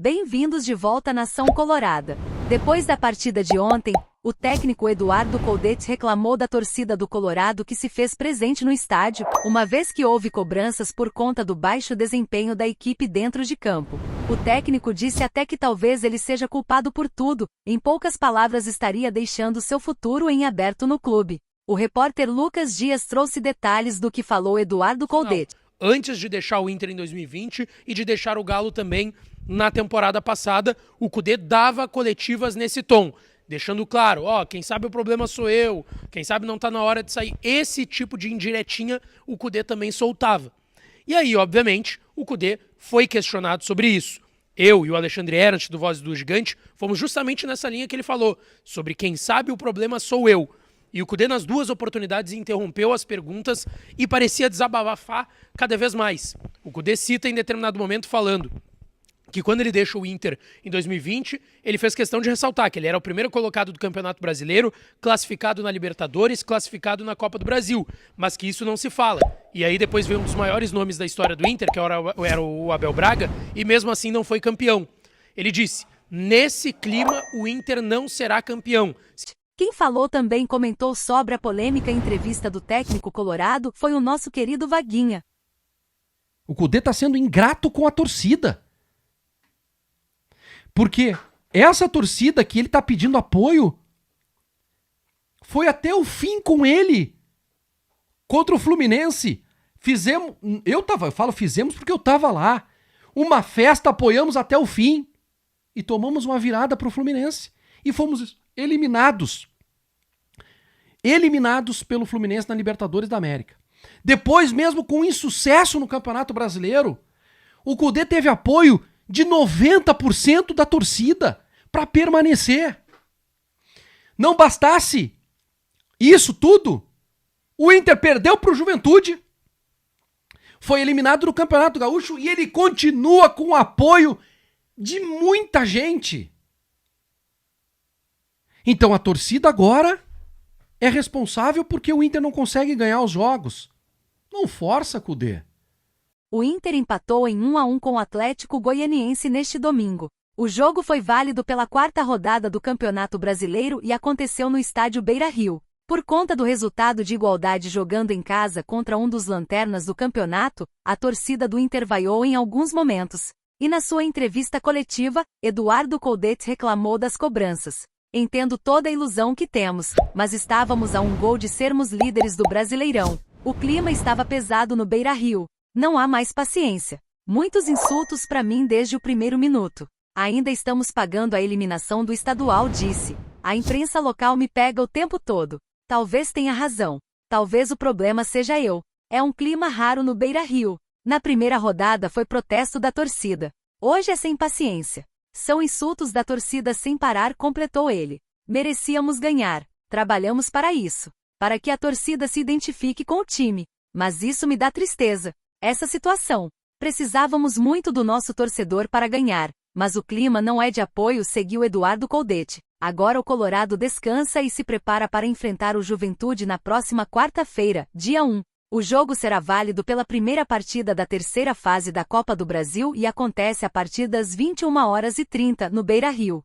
Bem-vindos de volta à Nação Colorada. Depois da partida de ontem, o técnico Eduardo Coudet reclamou da torcida do Colorado que se fez presente no estádio, uma vez que houve cobranças por conta do baixo desempenho da equipe dentro de campo. O técnico disse até que talvez ele seja culpado por tudo, em poucas palavras estaria deixando seu futuro em aberto no clube. O repórter Lucas Dias trouxe detalhes do que falou Eduardo Coudet. Antes de deixar o Inter em 2020 e de deixar o Galo também na temporada passada, o Coudet dava coletivas nesse tom, deixando claro, quem sabe o problema sou eu, quem sabe não tá na hora de sair. Esse tipo de indiretinha o Coudet também soltava. E aí, obviamente, o Coudet foi questionado sobre isso. Eu e o Alexandre Ernst, do Voz do Gigante, fomos justamente nessa linha que ele falou, sobre quem sabe o problema sou eu. E o Coudet, nas duas oportunidades, interrompeu as perguntas e parecia desabafar cada vez mais. O Coudet cita em determinado momento falando que quando ele deixa o Inter em 2020, ele fez questão de ressaltar que ele era o primeiro colocado do Campeonato Brasileiro, classificado na Libertadores, classificado na Copa do Brasil, mas que isso não se fala. E aí depois veio um dos maiores nomes da história do Inter, que era o Abel Braga, e mesmo assim não foi campeão. Ele disse, nesse clima o Inter não será campeão. Quem falou também comentou sobre a polêmica entrevista do técnico colorado foi o nosso querido Vaguinha. O Coudet está sendo ingrato com a torcida. Porque essa torcida que ele está pedindo apoio foi até o fim com ele. Contra o Fluminense. Fizemos porque eu estava lá. Uma festa, apoiamos até o fim. E tomamos uma virada para o Fluminense. E fomos eliminados. Eliminados pelo Fluminense na Libertadores da América. Depois, mesmo com insucesso no Campeonato Brasileiro, o Coudet teve apoio de 90% da torcida para permanecer. Não bastasse isso tudo, o Inter perdeu para o Juventude, foi eliminado do Campeonato Gaúcho e ele continua com o apoio de muita gente. Então a torcida agora é responsável porque o Inter não consegue ganhar os jogos. Não força, Coudet. O Inter empatou em 1-1 com o Atlético Goianiense neste domingo. O jogo foi válido pela quarta rodada do Campeonato Brasileiro e aconteceu no estádio Beira-Rio. Por conta do resultado de igualdade jogando em casa contra um dos lanternas do campeonato, a torcida do Inter vaiou em alguns momentos. E na sua entrevista coletiva, Eduardo Coudet reclamou das cobranças. Entendo toda a ilusão que temos, mas estávamos a um gol de sermos líderes do Brasileirão. O clima estava pesado no Beira-Rio. Não há mais paciência. Muitos insultos para mim desde o primeiro minuto. Ainda estamos pagando a eliminação do estadual, disse. A imprensa local me pega o tempo todo. Talvez tenha razão. Talvez o problema seja eu. É um clima raro no Beira-Rio. Na primeira rodada foi protesto da torcida. Hoje é sem paciência. São insultos da torcida sem parar, completou ele. Merecíamos ganhar. Trabalhamos para isso. Para que a torcida se identifique com o time. Mas isso me dá tristeza. Essa situação. Precisávamos muito do nosso torcedor para ganhar, mas o clima não é de apoio, seguiu Eduardo Coudet. Agora o Colorado descansa e se prepara para enfrentar o Juventude na próxima quarta-feira, dia 1. O jogo será válido pela primeira partida da terceira fase da Copa do Brasil e acontece a partir das 21h30 no Beira-Rio.